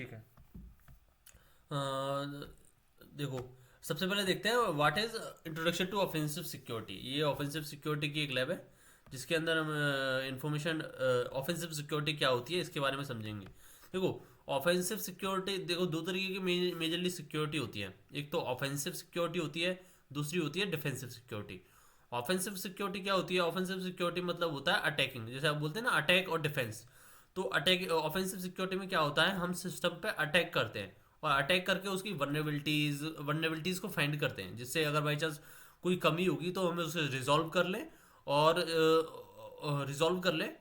ठीक है। देखो, सबसे पहले देखते हैं what is introduction to offensive security. ये ऑफेंसिव सिक्योरिटी की एक लैब है जिसके अंदर हम इंफॉर्मेशन ऑफेंसिव सिक्योरिटी क्या होती है इसके बारे में समझेंगे। देखो, ऑफेंसिव सिक्योरिटी, देखो दो तरीके की मेजरली सिक्योरिटी होती है। एक तो ऑफेंसिव सिक्योरिटी होती है, दूसरी होती है डिफेंसिव सिक्योरिटी। ऑफेंसिव सिक्योरिटी क्या होती है? ऑफेंसिव सिक्योरिटी मतलब होता है अटैकिंग, जैसे आप बोलते हैं ना अटैक और डिफेंस। तो अटैक ऑफेंसिव सिक्योरिटी में क्या होता है, हम सिस्टम पे अटैक करते हैं और अटैक करके उसकी वनरेबिलिटीज को फाइंड करते हैं, जिससे अगर बाई चांस कोई कमी होगी तो हमें उसे रिजॉल्व कर लें और रिजॉल्व कर लें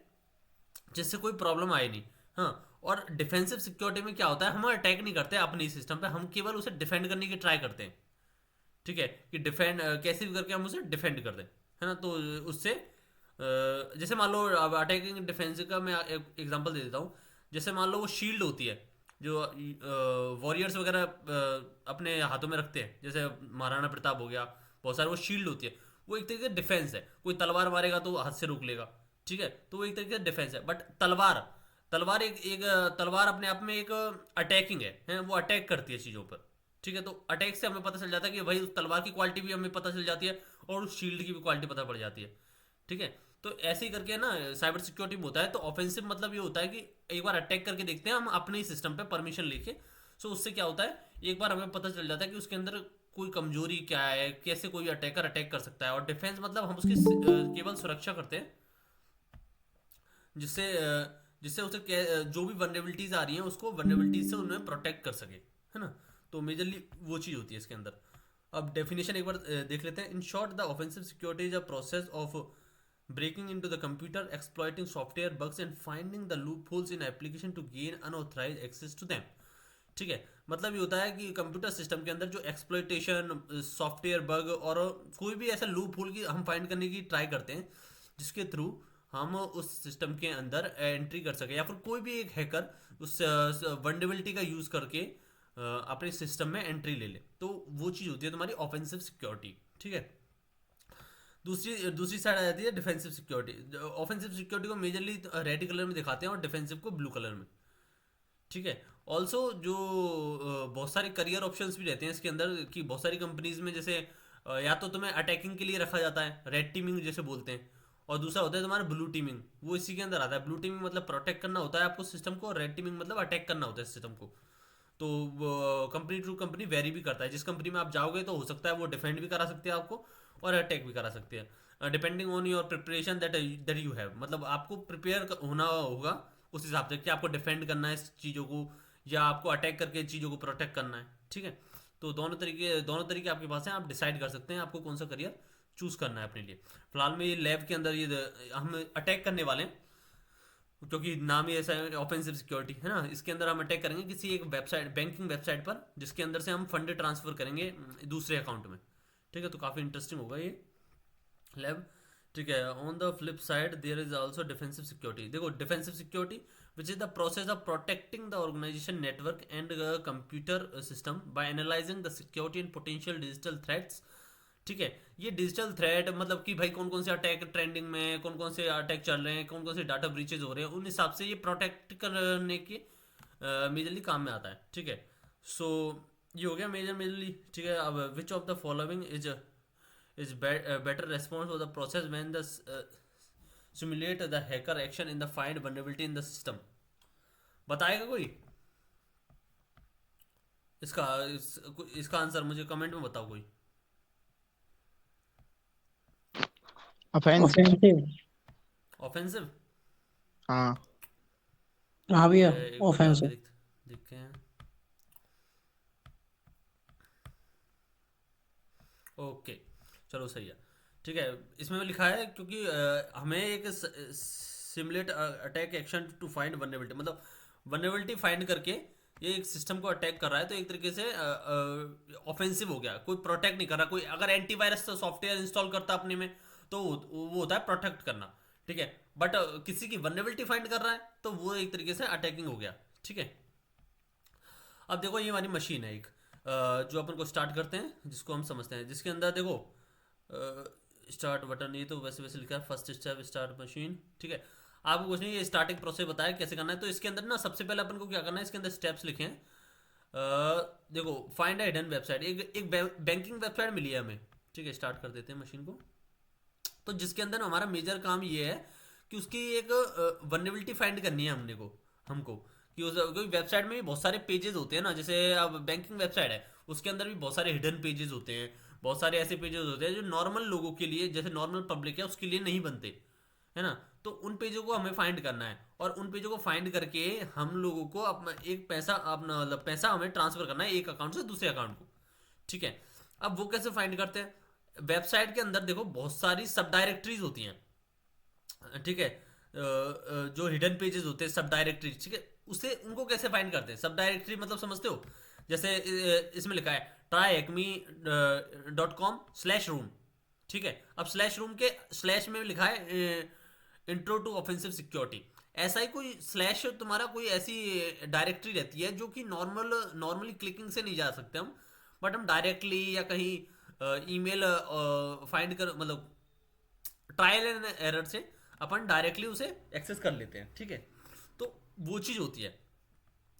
जिससे कोई प्रॉब्लम आए नहीं। हाँ, और डिफेंसिव सिक्योरिटी में क्या होता है, हम अटैक नहीं करते अपने सिस्टम पे, हम केवल उसे डिफेंड करने की ट्राई करते हैं। ठीक है, कि डिफेंड कैसे भी करके हम उसे डिफेंड कर दें, है ना। तो उससे जैसे मान लो, अब अटैकिंग डिफेंस का मैं एग्जांपल दे देता हूँ। जैसे मान लो वो शील्ड होती है जो वॉरियर्स वगैरह अपने हाथों में रखते हैं, जैसे महाराणा प्रताप हो गया, बहुत सारे वो शील्ड होती है। वो एक तरीके से डिफेंस है, कोई तलवार मारेगा तो हाथ से रोक लेगा। ठीक है, तो वो एक तरीके से डिफेंस है। बट तलवार तलवार एक एक तलवार अपने आप में एक अटैकिंग है, वो अटैक करती है चीज़ों पर। ठीक है, तो अटैक से हमें पता चल जाता है कि भाई उस तलवार की क्वालिटी भी हमें पता चल जाती है और उस शील्ड की भी क्वालिटी पता पड़ जाती है। ठीक है, तो ऐसे ही करके ना साइबर सिक्योरिटी में होता है। तो ऑफेंसिव मतलब ये होता है कि एक बार अटैक करके देखते हैं हम अपने ही सिस्टम पे परमिशन लेके। सो उससे क्या होता है, एक बार हमें पता चल जाता है कि उसके अंदर कोई कमजोरी क्या है, कैसे कोई अटैकर अटैक कर सकता है। और डिफेंस मतलब हम उसकी केवल सुरक्षा करते हैं, जिससे जिससे उसे जो भी वनरेबिलिटीज आ रही हैं उसको वनरेबिलिटीज से उन्हें प्रोटेक्ट कर सके, है ना। तो मेजरली वो चीज़ होती है इसके अंदर। अब डेफिनेशन एक बार देख लेते हैं। In short, the offensive security is a process of breaking into the computer, exploiting software bugs and finding the loopholes in application to gain unauthorized access to them। ठीक है, मतलब ये होता है कि कंप्यूटर सिस्टम के अंदर जो एक्सप्लॉइटेशन, सॉफ्टवेयर बग और कोई भी ऐसा लूप होल की हम फाइंड करने की ट्राई करते हैं जिसके थ्रू हम उस सिस्टम के अंदर एंट्री कर सके, या फिर कोई भी एक हैकर उस वनडेबिलिटी का यूज़ करके अपने सिस्टम में एंट्री ले ले। तो वो चीज़ होती है तुम्हारी ऑफेंसिव सिक्योरिटी। ठीक है, दूसरी दूसरी साइड आ जाती है डिफेंसिव सिक्योरिटी। ऑफेंसिव सिक्योरिटी को मेजरली रेड कलर में दिखाते हैं और डिफेंसिव को ब्लू कलर में। ठीक है, ऑल्सो जो बहुत सारे करियर ऑप्शंस भी रहते हैं इसके अंदर, कि बहुत सारी कंपनीज में जैसे या तो तुम्हें अटैकिंग के लिए रखा जाता है, रेड टीमिंग जैसे बोलते हैं, और दूसरा होता है तुम्हारा ब्लू टीमिंग, वो इसी के अंदर आता है। ब्लू टीमिंग मतलब प्रोटेक्ट करना होता है आपको सिस्टम को, और रेड टीमिंग मतलब अटैक करना होता है सिस्टम को। तो कंपनी टू कंपनी वेरी भी करता है। जिस कंपनी में आप जाओगे तो हो सकता है वो डिफेंड भी करा सकते हैं आपको और अटैक भी करा सकते हैं, depending on your preparation that that you have. मतलब आपको प्रिपेयर होना होगा उस हिसाब से कि आपको डिफेंड करना है इस चीज़ों को या आपको अटैक करके चीज़ों को प्रोटेक्ट करना है। ठीक है, तो दोनों तरीके आपके पास हैं, आप डिसाइड कर सकते हैं आपको कौन सा करियर चूज करना है अपने लिए। फिलहाल में ये लैब के अंदर ये हम अटैक करने वाले हैं, क्योंकि नाम ही ऐसा है ऑफेंसिव सिक्योरिटी, है ना। इसके अंदर हम अटैक करेंगे किसी एक वेबसाइट, बैंकिंग वेबसाइट पर, जिसके अंदर से हम फंड ट्रांसफर करेंगे दूसरे अकाउंट में। ठीक है, तो काफ़ी इंटरेस्टिंग होगा ये लैब। ठीक है, on the flip side there is also defensive security. देखो, defensive security which is the process of protecting the organization network and computer system by analyzing the security and potential digital threats. ठीक है, ये digital threat मतलब कि भाई कौन कौन से अटैक ट्रेंडिंग में, कौन कौन से अटैक चल रहे हैं, कौन कौन से डाटा ब्रीचेज हो रहे हैं, उन हिसाब से ये प्रोटेक्ट करने के मेजरली काम में आता है। ठीक है, सो ये हो गया मेजरली। ठीक है, अब which of the following is better response of the process when the simulate the hacker action in the find vulnerability in the system. बताएगा कोई इसका इसका आंसर? मुझे कमेंट में बताओ कोई। ऑफेंसिव। ऑफेंसिव। ऑफेंसिव। हाँ। हाँ ठीक भैया, है, एक बार डाल के ऑफेंसिव। देखते हैं। ओके, चलो सही है। ठीक है, इसमें भी लिखा है क्योंकि हमें एक simulate attack action to find vulnerability, मतलब वनरेबिलिटी फाइंड करके ये एक सिस्टम को अटैक कर रहा है, तो एक तरीके से ऑफेंसिव हो गया। कोई प्रोटेक्ट नहीं कर रहा। कोई अगर एंटीवायरस सॉफ्टवेयर इंस्टॉल करता अपने में तो वो होता है प्रोटेक्ट करना। ठीक है, बट किसी की वनरेबिलिटी फाइंड कर रहा है तो वो एक तरीके से अटैकिंग हो गया। ठीक है, अब देखो ये हमारी मशीन है एक, जो अपन को स्टार्ट करते हैं, जिसको हम समझते हैं, जिसके अंदर देखो स्टार्ट बटन, ये तो वैसे वैसे लिखा है फर्स्ट स्टेप स्टार्ट मशीन। ठीक है, आपको कुछ नहीं, ये स्टार्टिंग प्रोसेस बताया कैसे करना है। तो इसके अंदर ना सबसे पहले अपन को क्या करना है, इसके अंदर स्टेप्स लिखे हैं। देखो, फाइंड अ हिडन वेबसाइट, एक बैंकिंग वेबसाइट मिली है हमें। ठीक है, स्टार्ट कर देते हैं मशीन को। तो जिसके अंदर हमारा मेजर काम ये है कि उसकी एक वनरेबिलिटी फाइंड करनी है हमको कि उस कोई वेबसाइट में भी बहुत सारे पेजेस होते हैं ना, जैसे अब बैंकिंग वेबसाइट है उसके अंदर भी बहुत सारे हिडन पेजेस होते हैं, बहुत सारे ऐसे पेजेस होते हैं जो नॉर्मल लोगों के लिए, जैसे नॉर्मल पब्लिक है उसके लिए नहीं बनते, है ना। तो उन पेजों को हमें फाइंड करना है, और उन पेजों को फाइंड करके हम लोगों को अपना एक पैसा, अपना मतलब पैसा हमें ट्रांसफर करना है एक अकाउंट से दूसरे अकाउंट को। ठीक है, अब वो कैसे फाइंड करते हैं? वेबसाइट के अंदर देखो बहुत सारी सब डायरेक्टरीज होती हैं। ठीक है, जो हिडन पेजेस होते हैं सब डायरेक्टरी, ठीक है, उसे उनको कैसे फाइंड करते हैं? सब डायरेक्टरी मतलब समझते हो? जैसे इसमें लिखा है tryacme.com/room। ठीक है, अब स्लैश रूम के स्लैश में लिखा है इंट्रो टू ऑफेंसिव सिक्योरिटी। ऐसा ही कोई स्लैश तुम्हारा कोई ऐसी डायरेक्टरी रहती है जो कि नॉर्मली क्लिकिंग से नहीं जा सकते हम, बट हम डायरेक्टली या कहीं ईमेल फाइंड कर, मतलब ट्रायल एंड एरर से अपन डायरेक्टली उसे एक्सेस कर लेते हैं। ठीक है, तो वो चीज़ होती है।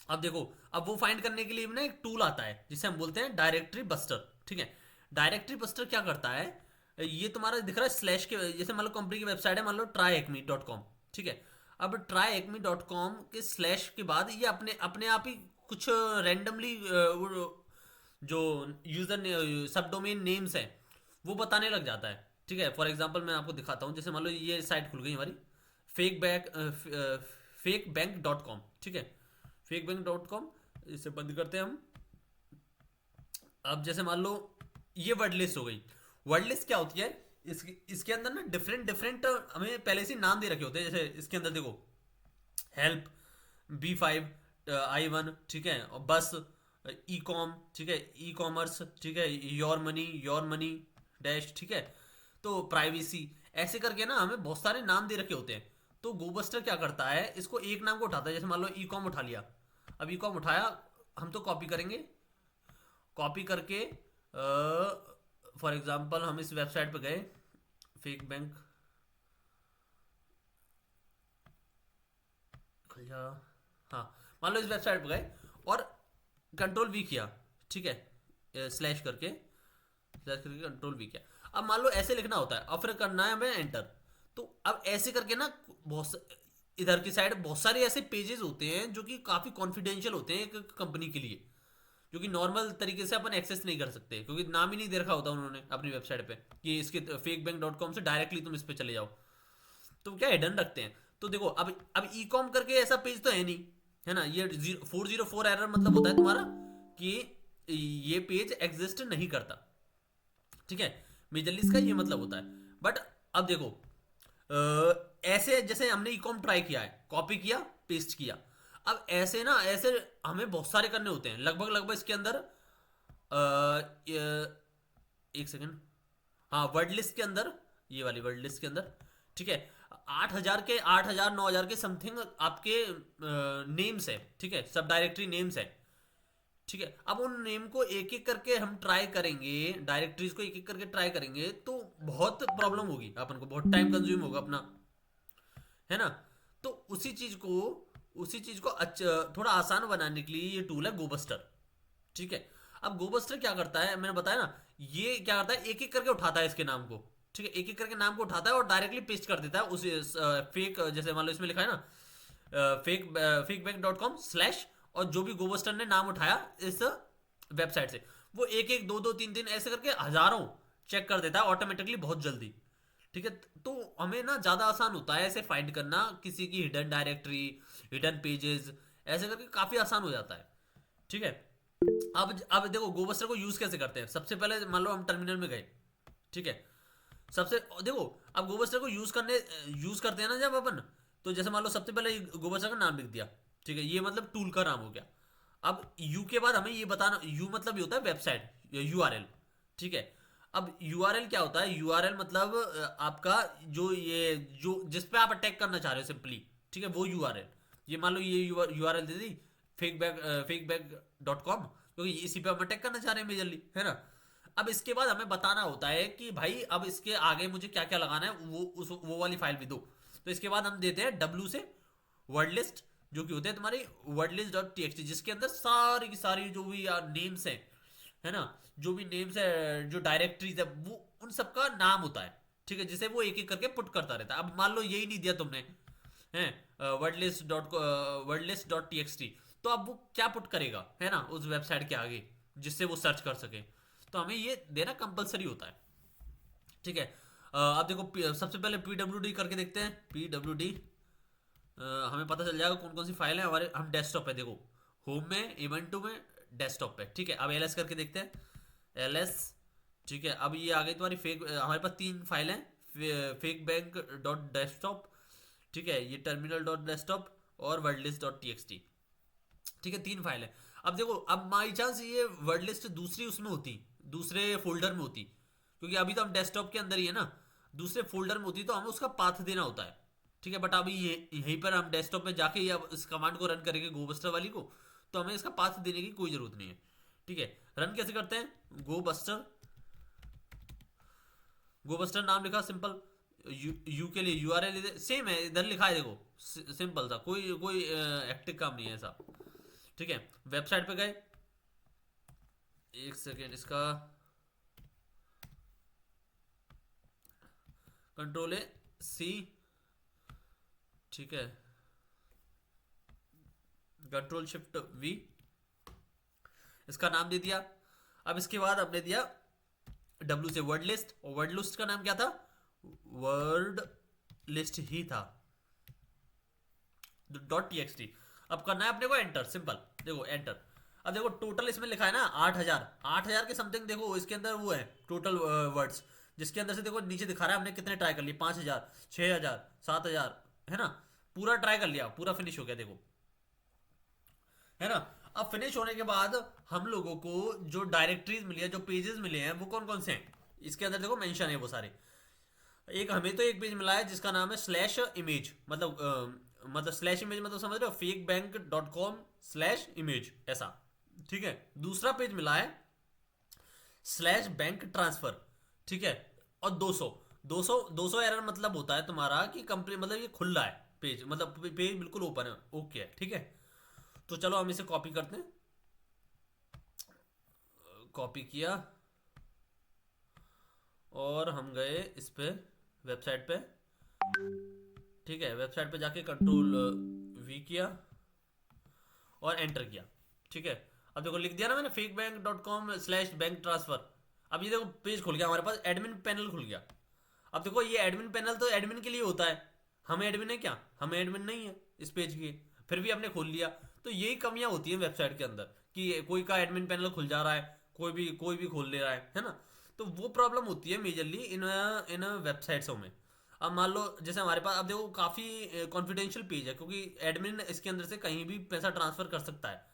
अब देखो, अब वो फाइंड करने के लिए ना एक टूल आता है जिसे हम बोलते हैं डायरेक्टरी बस्टर। ठीक है, डायरेक्टरी बस्टर क्या करता है, ये तुम्हारा दिख रहा है स्लैश के, जैसे मान लो कंपनी की वेबसाइट है, मान लो tryacme.com। ठीक है, अब tryacme.com के स्लैश के बाद ये अपने अपने आप ही कुछ रैंडमली जो यूजर सब डोमेन नेम्स हैं वो बताने लग जाता है। ठीक है, फॉर एग्जांपल मैं आपको दिखाता हूँ, जैसे मान लो ये साइट खुल गई हमारी फेक बैंक.com। ठीक है, फेकबैंक.com, इसे बंद करते हैं हम। अब जैसे मान लो ये वर्ड लिस्ट हो गई। वर्ड लिस्ट क्या होती है, इसके अंदर ना डिफरेंट डिफरेंट हमें पहले से नाम दे रखे होते हैं। जैसे इसके अंदर देखो, हेल्प, B5, I1, ठीक है, और बस, ई कॉम, ठीक है, ई कॉमर्स, ठीक है, योर मनी डैश, ठीक है, तो प्राइवेसी, ऐसे करके ना हमें बहुत सारे नाम दे रखे होते हैं। तो गोबस्टर क्या करता है, इसको एक नाम को उठाता है। जैसे मान लो ई कॉम उठा लिया, अब ई कॉम उठाया, हम तो कॉपी करेंगे, कॉपी करके फॉर एग्जांपल हम इस वेबसाइट पे गए, फेक बैंक हाँ, मान लो इस वेबसाइट पे गए और कंट्रोल V किया। ठीक है, स्लैश करके कंट्रोल V किया। अब मान लो ऐसे लिखना होता है और फिर करना है हमें एंटर। तो अब ऐसे करके ना इधर की साइड बहुत सारे ऐसे पेजेस होते हैं जो कि काफ़ी कॉन्फिडेंशियल होते हैं एक कंपनी के लिए, जो कि नॉर्मल तरीके से अपन एक्सेस नहीं कर सकते, क्योंकि नाम ही नहीं दे रखा होता उन्होंने अपनी वेबसाइट पे कि इसके फेकबैंक.com से डायरेक्टली तुम इस पे चले जाओ। तो क्या हिडन रखते हैं। तो देखो, अब ई कॉम करके ऐसा पेज तो है नहीं, है ना। ये 404 एरर मतलब होता है तुम्हारा कि ये पेज एग्जिस्ट नहीं करता। ठीक है, मेजरली इसका ये मतलब होता है। बट अब देखो, ऐसे जैसे हमने ई कॉम ट्राई किया है, कॉपी किया, पेस्ट किया। अब ऐसे ना, ऐसे हमें बहुत सारे करने होते हैं, लगभग लगभग इसके अंदर एक सेकेंड, हाँ, वर्ड लिस्ट के अंदर, ये वाली वर्ड लिस्ट के अंदर, ठीक है, 8,000 9,000 के समथिंग आपके नेम्स है। ठीक है, सब डायरेक्टरी नेम्स है। ठीक है, अब उन नेम को एक एक करके हम ट्राई करेंगे, डायरेक्टरीज को एक एक करके ट्राई करेंगे, तो बहुत प्रॉब्लम होगी, अपन को बहुत टाइम कंज्यूम होगा अपना, है ना। तो उसी चीज को थोड़ा आसान बनाने के लिए ये टूल है गोबस्टर। ठीक है, अब गोबस्टर क्या करता है, मैंने बताया ना, ये क्या करता है, एक एक करके उठाता है इसके नाम को। ठीक है, एक एक करके नाम को उठाता है और डायरेक्टली पेस्ट कर देता है उस फेक, जैसे मान लो इसमें लिखा है ना फेकबैंक.com स्लैश, और जो भी गोबस्टर ने नाम उठाया इस वेबसाइट से, वो एक एक दो दो तीन तीन ऐसे करके हजारों चेक कर देता है ऑटोमेटिकली, बहुत जल्दी। ठीक है, तो हमें ना ज़्यादा आसान होता है ऐसे फाइंड करना किसी की हिडन डायरेक्टरी, हिडन पेजेस, ऐसे करके काफ़ी आसान हो जाता है। ठीक है, अब देखो गोबस्टर को यूज़ कैसे करते हैं। सबसे पहले मान लो हम टर्मिनल में गए, ठीक है, सबसे देखो, अब गोबस्टर को यूज़ करते हैं ना जब अपन, तो जैसे मान लो सबसे पहले गोबस्टर का नाम लिख दिया। ठीक है, ये मतलब टूल का नाम हो गया। अब यू के बाद हमें ये बताना, यू मतलब ये होता है वेबसाइट, URL। ठीक है, अब URL क्या होता है, URL मतलब आपका जो जिस पे आप अटैक करना चाह रहे हो सिंपली, ठीक है, वो URL। ये मान लो ये URL दे दी फेकबैंक.com, क्योंकि इसी पे हम अटैक करना चाह रहे हैं मेजरली, है ना। अब इसके बाद हमें बताना होता है कि भाई अब इसके आगे मुझे क्या क्या लगाना है, वो वाली फाइल भी दो। तो इसके बाद हम देते हैं डब्ल्यू से वर्ड लिस्ट, जो कि होते हैं तुम्हारी word list dot T x T, जिसके अंदर सारी की सारी जो भी नेम्स है ना, जो भी नेम्स है, जो डायरेक्टरीज है, वो उन सबका नाम होता है, ठीक है, जिसे वो एक एक करके पुट करता रहता है। अब मान लो यही नहीं दिया तुमने है word list dot T x T, तो अब वो क्या पुट करेगा, है ना, उस वेबसाइट के आगे, जिससे वो सर्च कर सके। तो हमें ये देना कंपलसरी होता है, ठीक है। अब देखो सबसे पहले pwd करके देखते हैं। pwd हमें पता चल जाएगा कौन कौन सी फाइल है हमारे। हम डेस्कटॉप पे, देखो होम में, इवेंटू में, डेस्कटॉप पे, ठीक है। अब ls करके देखते हैं, ls, ठीक है। अब ये आ गई तुम्हारी फेक, हमारे पास 3 फाइल हैं, फेक बैंक डॉट डेस्कटॉप, ठीक है, ये टर्मिनल डॉट डेस्कटॉप और word list dot T x T, ठीक है, 3 फाइल है। अब देखो, अब बाई चांस ये वर्ड लिस्ट दूसरी उसमें होती, दूसरे फोल्डर में होती, क्योंकि अभी तो हम डेस्कटॉप के अंदर ही है ना, दूसरे फोल्डर में होती तो हमें उसका पाथ देना होता है, ठीक है। बट अभी ये यहीं पर हम डेस्कटॉप में जाके या इस कमांड को रन करेंगे गोबस्टर वाली को, तो हमें इसका पाथ देने की कोई जरूरत नहीं है, ठीक है। रन कैसे करते हैं, गोबस्टर, गोबस्टर नाम लिखा सिंपल, यू के लिए यूआरएल सेम है, इधर लिखा है देखो, सिंपल था, कोई कोई एक्टिव काम नहीं है ऐसा, ठीक है। वेबसाइट पे गए, एक सेकेंड, इसका कंट्रोल ए सी, ठीक है, कंट्रोल शिफ्ट वी, इसका नाम दे दिया। अब इसके बाद हमने दिया डब्ल्यू से वर्ड लिस्ट, और वर्ड लिस्ट का नाम क्या था, वर्ड लिस्ट ही था, डॉट टी एक्स टी। अब करना है अपने को एंटर, सिंपल, देखो एंटर। अब देखो टोटल इसमें लिखा है ना 8000 के समथिंग, देखो इसके अंदर वो है टोटल वर्ड्स, जिसके अंदर से देखो नीचे दिखा रहा है हमने कितने ट्राई कर लिए, 5000, 6000, 7000, है ना, पूरा ट्राई कर लिया, पूरा फिनिश हो गया, देखो, है ना। अब फिनिश होने के बाद हम लोगों को जो डायरेक्टरीज मिली है, जो पेजेस मिले हैं, वो कौन कौन से हैं, इसके अंदर देखो मेंशन है वो सारे। एक हमें तो एक पेज मिला है जिसका नाम है स्लैश इमेज, मतलब स्लैश इमेज, मतलब समझ रहे हो, fake bank dot com slash image ऐसा, ठीक है। दूसरा पेज मिला है स्लैश बैंक ट्रांसफर, ठीक है, और 200 एरर मतलब होता है तुम्हारा कि कंपनी, मतलब ये खुल रहा है पेज, मतलब पेज बिल्कुल ओपन है, ओके है, ठीक है। तो चलो हम इसे कॉपी करते हैं, कॉपी किया और हम गए इस पे वेबसाइट पे, ठीक है, वेबसाइट पे जाके कंट्रोल वी किया और एंटर किया, ठीक है। अब देखो लिख दिया ना मैंने, fake bank dot com slash bank transfer. अब ये देखो पेज खुल गया हमारे पास, एडमिन पैनल खुल गया। अब देखो ये एडमिन पैनल तो एडमिन के लिए होता है, हमें एडमिन है क्या, हमें एडमिन नहीं है इस पेज की, फिर भी हमने खोल लिया। तो यही कमियां होती हैं वेबसाइट के अंदर, कि कोई का एडमिन पैनल खुल जा रहा है, कोई भी खोल ले रहा है ना। तो वो प्रॉब्लम होती है मेजरली इन वेबसाइट्सों में। अब मान लो जैसे हमारे पास, अब देखो काफ़ी कॉन्फिडेंशियल पेज है, क्योंकि एडमिन इसके अंदर से कहीं भी पैसा ट्रांसफर कर सकता है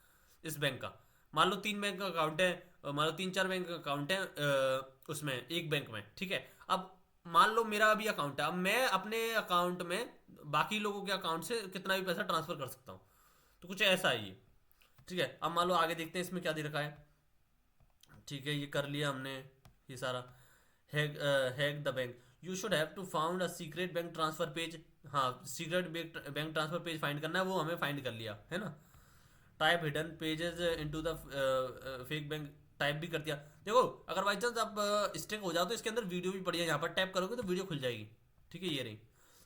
इस बैंक का। मान लो 3 बैंक का अकाउंट है, मान लो 3-4 बैंक का अकाउंट है उसमें, एक बैंक में, ठीक है। अब मान लो मेरा अभी अकाउंट है, अब मैं अपने अकाउंट में बाकी लोगों के अकाउंट से कितना भी पैसा ट्रांसफर कर सकता हूँ, तो कुछ ऐसा ही है, ठीक है। अब मान लो आगे देखते हैं इसमें क्या दे रखा है, ठीक है, ये कर लिया हमने ये सारा। Hack the bank, you should have to found a secret bank transfer page, हाँ, secret bank transfer page find करना है, वो हमें फाइंड कर लिया, है ना। Type hidden pages into the fake bank, type भी कर दिया। देखो अगर बाई चांस आप स्टिक हो जाओ तो इसके अंदर वीडियो भी पड़ी है, यहाँ पर टैप करोगे तो वीडियो खुल जाएगी, ठीक है, ये रही,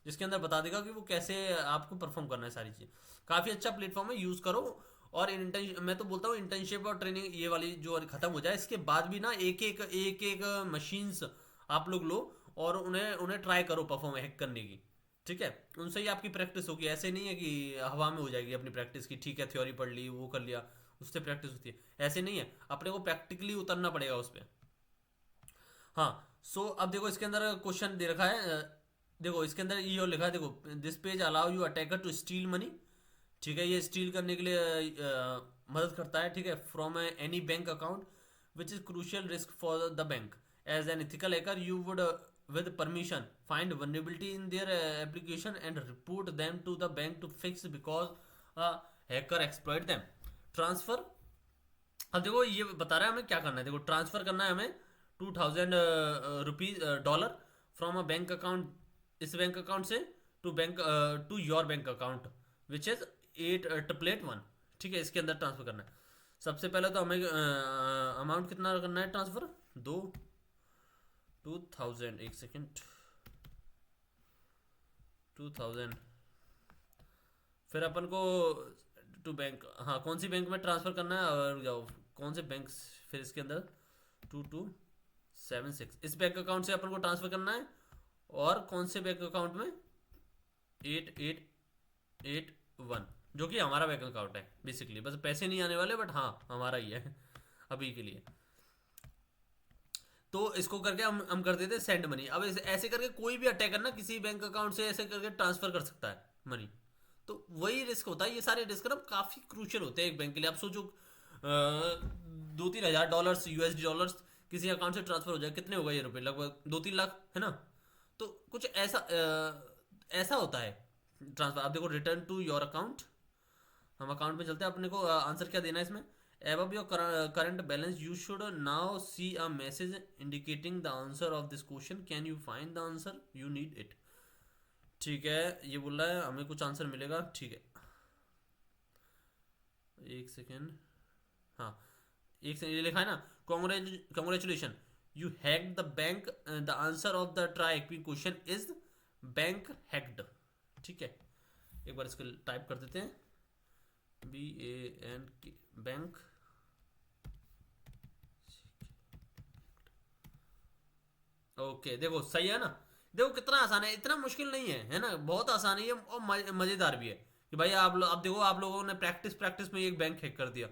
जिसके अंदर बता देगा कि वो कैसे आपको परफॉर्म करना है सारी चीज़। काफ़ी अच्छा प्लेटफॉर्म है, यूज़ करो। और मैं तो बोलता हूँ इंटर्नशिप और ट्रेनिंग ये वाली जो खत्म हो जाए, इसके बाद भी ना एक एक मशीन्स आप लोग लो और उन्हें उन्हें ट्राई करो परफॉर्म हैक करने की, ठीक है। उनसे ही आपकी प्रैक्टिस होगी, ऐसे नहीं है कि हवा में हो जाएगी अपनी प्रैक्टिस की, ठीक है थ्योरी पढ़ ली, वो कर लिया, उससे प्रैक्टिस होती है, ऐसे नहीं है, अपने को प्रैक्टिकली उतरना पड़ेगा उस पर। हाँ, सो अब देखो इसके अंदर क्वेश्चन दे रखा है, देखो इसके अंदर ये और लिखा है, देखो this page allow you attacker to steal money, ठीक है, ये स्टील करने के लिए मदद करता है, ठीक है, from any bank account which is crucial risk for the bank. As an ethical hacker you would with permission find vulnerability in their application and report them to the bank to fix because a hacker exploit them। Transfer, अब देखो ये बता रहा है हमें क्या करना है, देखो ट्रांसफर करना है हमें 2000 rupees dollar from a bank account, इस बैंक अकाउंट से to bank to your bank account which is 8881, ठीक है, इसके अंदर ट्रांसफर करना है। सबसे पहले तो हमें अमाउंट कितना करना है ट्रांसफर, 2000, एक सेकेंड, 2000। फिर अपन को टू बैंक, हाँ कौन सी बैंक में ट्रांसफर करना है और जाओ कौन से बैंक, फिर इसके अंदर 2276 इस बैंक अकाउंट से अपन को ट्रांसफर करना है, और कौन से बैंक अकाउंट में 8881 जो कि हमारा बैंक अकाउंट है बेसिकली, बस पैसे नहीं आने वाले बट हाँ हमारा ही है अभी के लिए। तो इसको करके हम कर देते हैं सेंड मनी। अब ऐसे करके कोई भी अटैकर ना किसी बैंक अकाउंट से ऐसे करके ट्रांसफर कर सकता है मनी। तो वही रिस्क होता है, ये सारे रिस्क ना काफी क्रूशियल होते हैं एक बैंक के लिए। आप सोचो 2-3 हज़ार डॉलर्स, यूएसडी डॉलर्स किसी अकाउंट से ट्रांसफर हो जाए, कितने होगा ये रुपए, लगभग 2-3 लाख है ना। तो कुछ ऐसा होता है ट्रांसफर। आप देखो रिटर्न टू योर अकाउंट, हम अकाउंट में चलते हैं, अपने को आंसर क्या देना है इसमें, above your current balance you should now see a message indicating the answer of this question, can you find the answer, you need it। ठीक है, ये बोल रहा है हमें कुछ आंसर मिलेगा, ठीक है एक सेकेंड, हाँ एक सेकेंड, ये लिखा है ना, congratulation you hacked the bank, the answer of the try question is bank hacked. ठीक है, एक बार इसको टाइप कर देते हैं, BANK बैंक। ओके देखो सही है ना, देखो कितना आसान है, इतना मुश्किल नहीं है ना, बहुत आसान है ये, और मजेदार भी है कि भाई आप देखो आप लोगों ने प्रैक्टिस में एक बैंक हैक कर दिया।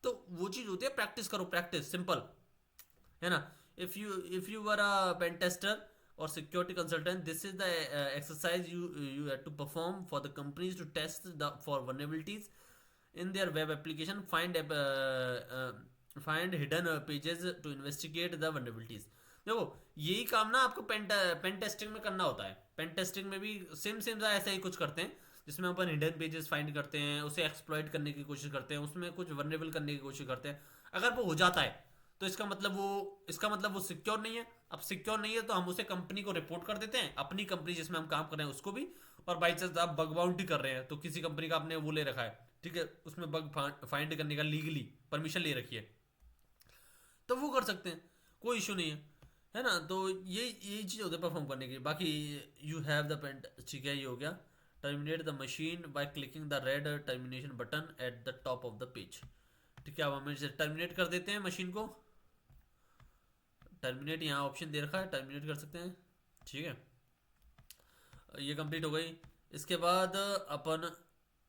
तो वो चीज होती है प्रैक्टिस करो, प्रैक्टिस सिंपल है ना। If you were a pen tester or security consultant, this is the exercise you have to perform for the companies to test for vulnerabilities in their web application, find hidden pages to investigate the vulnerabilities। देखो यही काम ना आपको pen testing में करना होता है। Pen testing में भी सेम ऐसा ही कुछ करते हैं, जिसमें अपन हिडन पेजेस फाइंड करते हैं, उसे एक्सप्लॉइट करने की कोशिश करते हैं, उसमें कुछ वनरेबल करने की कोशिश करते हैं। अगर वो हो जाता है तो इसका मतलब वो सिक्योर नहीं है। अब सिक्योर नहीं है तो हम उसे कंपनी को रिपोर्ट कर देते हैं, अपनी कंपनी जिसमें हम काम कर रहे हैं उसको भी। और बाई चांस आप बग बाउंटी कर रहे हैं तो किसी कंपनी का आपने वो ले रखा है, ठीक है, उसमें बग फाइंड करने का लीगली परमिशन ले रखी है, तो वो कर सकते हैं, कोई इशू नहीं है ना। तो ये चीज़ होती है परफॉर्म करने की। बाकी यू हैव द पेन, ठीक है ये हो गया। Terminate the machine by clicking the red termination button at the top of the page. ठीक है, अब हम इसे टर्मिनेट कर देते हैं मशीन को। टर्मिनेट यहाँ ऑप्शन दे रखा है, टर्मिनेट कर सकते हैं, ठीक है, ये कंप्लीट हो गई। इसके बाद अपन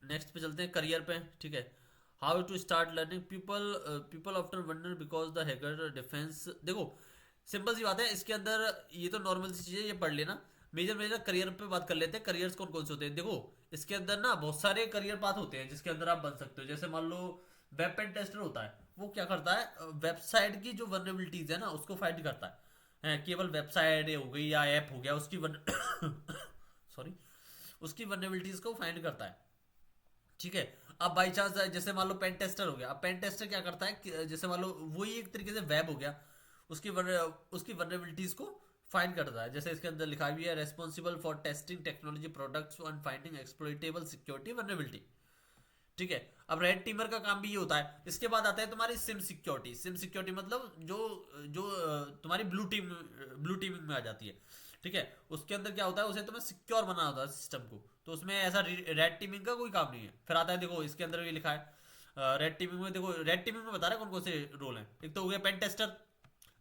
नेक्स्ट पे चलते हैं, करियर पे। ठीक है, how to start learning, people often wonder because the hacker defence. देखो सिंपल सी बात है, इसके अंदर ये तो नॉर्मल सी चीज़ है, ये पढ़ लेना। मेजर करियर पे बात कर लेते हैं। करियर्स कौन कौन से होते हैं, देखो इसके अंदर ना बहुत सारे करियर पाथ होते हैं जिसके अंदर आप बन सकते हो। जैसे मान लो वेब पेन टेस्टर होता है, वो क्या करता है, वेबसाइट की जो वनरेबिलिटीज है ना उसको फाइंड करता है। केवल वेबसाइट हो गई या ऐप हो गया उसकी सॉरी उसकी वनरेबिलिटीज को फाइंड करता है। ठीक है, अब बाई चांस जैसे मान लो पेन टेस्टर हो गया, अब पेन टेस्टर क्या करता है, जैसे मान लो वही एक तरीके से वेब हो गया, उसकी वनरेबिलिटीज को फाइंड करता है। जैसे इसके अंदर लिखा भी है, responsible for testing technology products and finding exploitable security vulnerability. ठीक है, अब रेड टीमर का काम भी ये होता है। इसके बाद आता है तुम्हारी सिम सिक्योरिटी। सिम सिक्योरिटी मतलब जो तुम्हारी ब्लू टीमिंग में आ जाती है। ठीक है, उसके अंदर क्या होता है, उसे तुम्हें सिक्योर बनाना होता है सिस्टम को, तो उसमें ऐसा रेड टीमिंग का कोई काम नहीं है। फिर आता है, देखो इसके अंदर भी लिखा है रेड टीमिंग में। देखो रेड टीमिंग में बता रहा है कौन कौन से रोल हैं। एक तो हो गया पेन टेस्टर,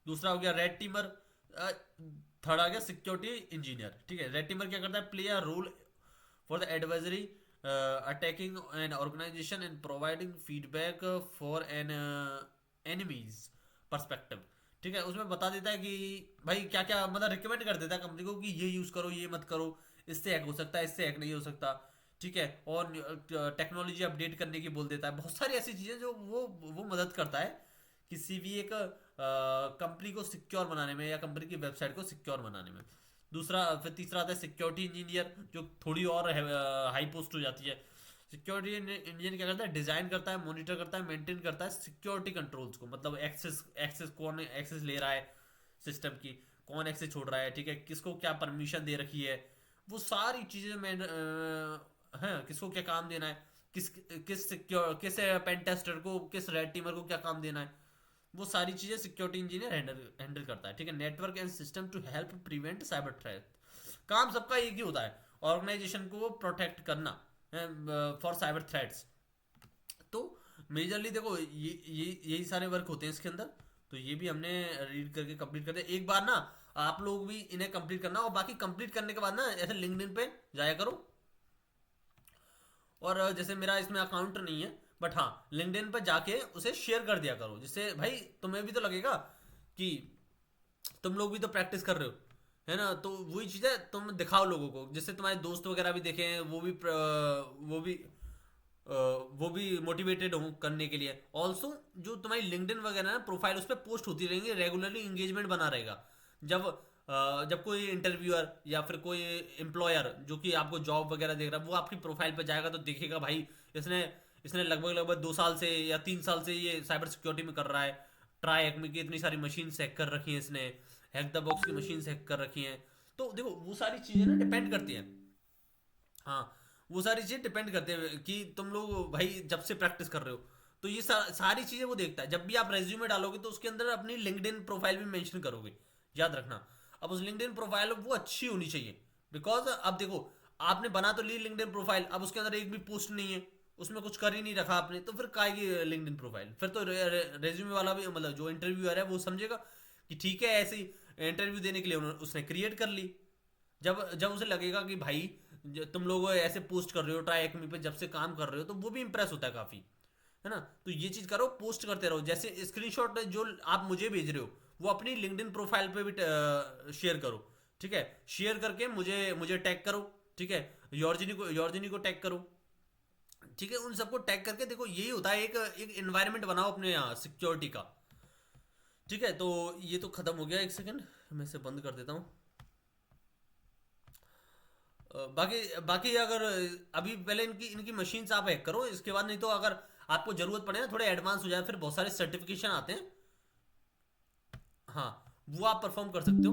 दूसरा हो गया रेड टीमर, थर्ड आ गया सिक्योरिटी इंजीनियर। ठीक है, रेड टीमर क्या करता है, play a role for the advisory attacking an organization and providing feedback for an enemy's perspective। ठीक है, उसमें बता देता है कि भाई क्या क्या, मतलब रिकमेंड कर देता है कंपनी को कि ये यूज करो, ये मत करो, इससे हैक हो सकता है, इससे हैक नहीं हो सकता। ठीक है, और टेक्नोलॉजी अपडेट करने की बोल देता है। बहुत सारी ऐसी चीजें जो वो मदद करता है किसी भी एक कंपनी को सिक्योर बनाने में या कंपनी की वेबसाइट को सिक्योर बनाने में। फिर तीसरा आता है सिक्योरिटी इंजीनियर, जो थोड़ी और हाई पोस्ट हो जाती है। सिक्योरिटी इंजीनियर क्या करता है, डिजाइन करता है, मॉनिटर करता है, मेंटेन करता है सिक्योरिटी कंट्रोल्स को। मतलब एक्सेस कौन एक्सेस ले रहा है सिस्टम की, कौन एक्सेस छोड़ रहा है, ठीक है, किसको क्या परमिशन दे रखी है, वो सारी चीजें मैं है किसको क्या काम देना है, किस किस सिक्योर किस पेन टेस्टर को, किस रेड टीमर को क्या काम देना है, वो सारी चीजें सिक्योरिटी इंजीनियर हैंडल हैंडल करता है। ठीक है, network and system to help prevent cyber threat. काम सबका एक ही होता है, ऑर्गेनाइजेशन को प्रोटेक्ट करना फॉर साइबर थ्रेट्स। तो मेजरली देखो ये यही सारे वर्क होते हैं इसके अंदर। तो ये भी हमने रीड करके कंप्लीट कर दिया। एक बार ना आप लोग भी इन्हें कंप्लीट करना, और बाकी कंप्लीट करने के बाद ना ऐसे लिंक्डइन पे जाया करो। और जैसे मेरा इसमें अकाउंट नहीं है, बट हाँ लिंक्डइन पे जाके उसे शेयर कर दिया करो, जिससे भाई तुम्हें भी तो लगेगा कि तुम लोग भी तो प्रैक्टिस कर रहे हो, है ना। तो वही चीज़ है, तुम दिखाओ लोगों को, जिससे तुम्हारे दोस्त वगैरह भी देखें, वो भी वो भी मोटिवेटेड हो करने के लिए। ऑल्सो जो तुम्हारी लिंक्डइन वगैरह ना प्रोफाइल, उस पर पोस्ट होती रहेंगी, रेगुलरली इंगेजमेंट बना रहेगा। जब जब कोई इंटरव्यूअर या फिर कोई एम्प्लॉयर जो कि आपको जॉब वगैरह देख रहा है, वो आपकी प्रोफाइल पर जाएगा तो देखेगा भाई इसने इसने लगभग लगभग 2 साल से या 3 साल से ये साइबर सिक्योरिटी में कर रहा है। ट्राई हैक में की इतनी सारी मशीन हैक कर रखी है इसने, हैक द बॉक्स की मशीन हैक कर रखी हैं। तो देखो वो सारी चीज़ें ना डिपेंड करती हैं। हाँ, वो सारी चीज़ें डिपेंड करते हैं कि तुम लोग भाई जब से प्रैक्टिस कर रहे हो। तो ये सारी चीज़ें वो देखता है। जब भी आप रेज्यूमे डालोगे तो उसके अंदर अपनी लिंक्डइन प्रोफाइल भी मेंशन करोगे, याद रखना। अब उस लिंक्डइन प्रोफाइल वो अच्छी होनी चाहिए, बिकॉज अब देखो आपने बना तो ली लिंक्डइन प्रोफाइल, अब उसके अंदर एक भी पोस्ट नहीं है, उसमें कुछ कर ही नहीं रखा आपने, तो फिर काय की लिंक्डइन प्रोफाइल। फिर तो रेज्यूमे वाला भी, मतलब जो इंटरव्यूअर है वो समझेगा कि ठीक है ऐसे ही इंटरव्यू देने के लिए उसने क्रिएट कर ली। जब जब उसे लगेगा कि भाई तुम लोग ऐसे पोस्ट कर रहे हो ट्राई एक्मी पे, जब से काम कर रहे हो, तो वो भी इंप्रेस होता है काफ़ी, है ना। तो ये चीज़ करो, पोस्ट करते रहो। जैसे स्क्रीनशॉट जो आप मुझे भेज रहे हो वो अपनी लिंक्डइन प्रोफाइल पे भी शेयर करो। ठीक है, शेयर करके मुझे मुझे टैग करो। ठीक है, यॉर्जिनी को टैग करो। ठीक है, उन सबको टैग करके देखो, यही होता है एक एक एनवायरनमेंट बनाओ अपने यहाँ सिक्योरिटी का। ठीक है, तो ये तो खत्म हो गया। एक सेकंड मैं इसे बंद कर देता हूँ। बाकी बाकी अगर अभी पहले इनकी इनकी मशीन्स आप हैक करो, इसके बाद नहीं तो अगर आपको जरूरत पड़े ना थोड़े एडवांस हो जाए, फिर बहुत सारे सर्टिफिकेशन आते हैं, हाँ वो आप परफॉर्म कर सकते हो।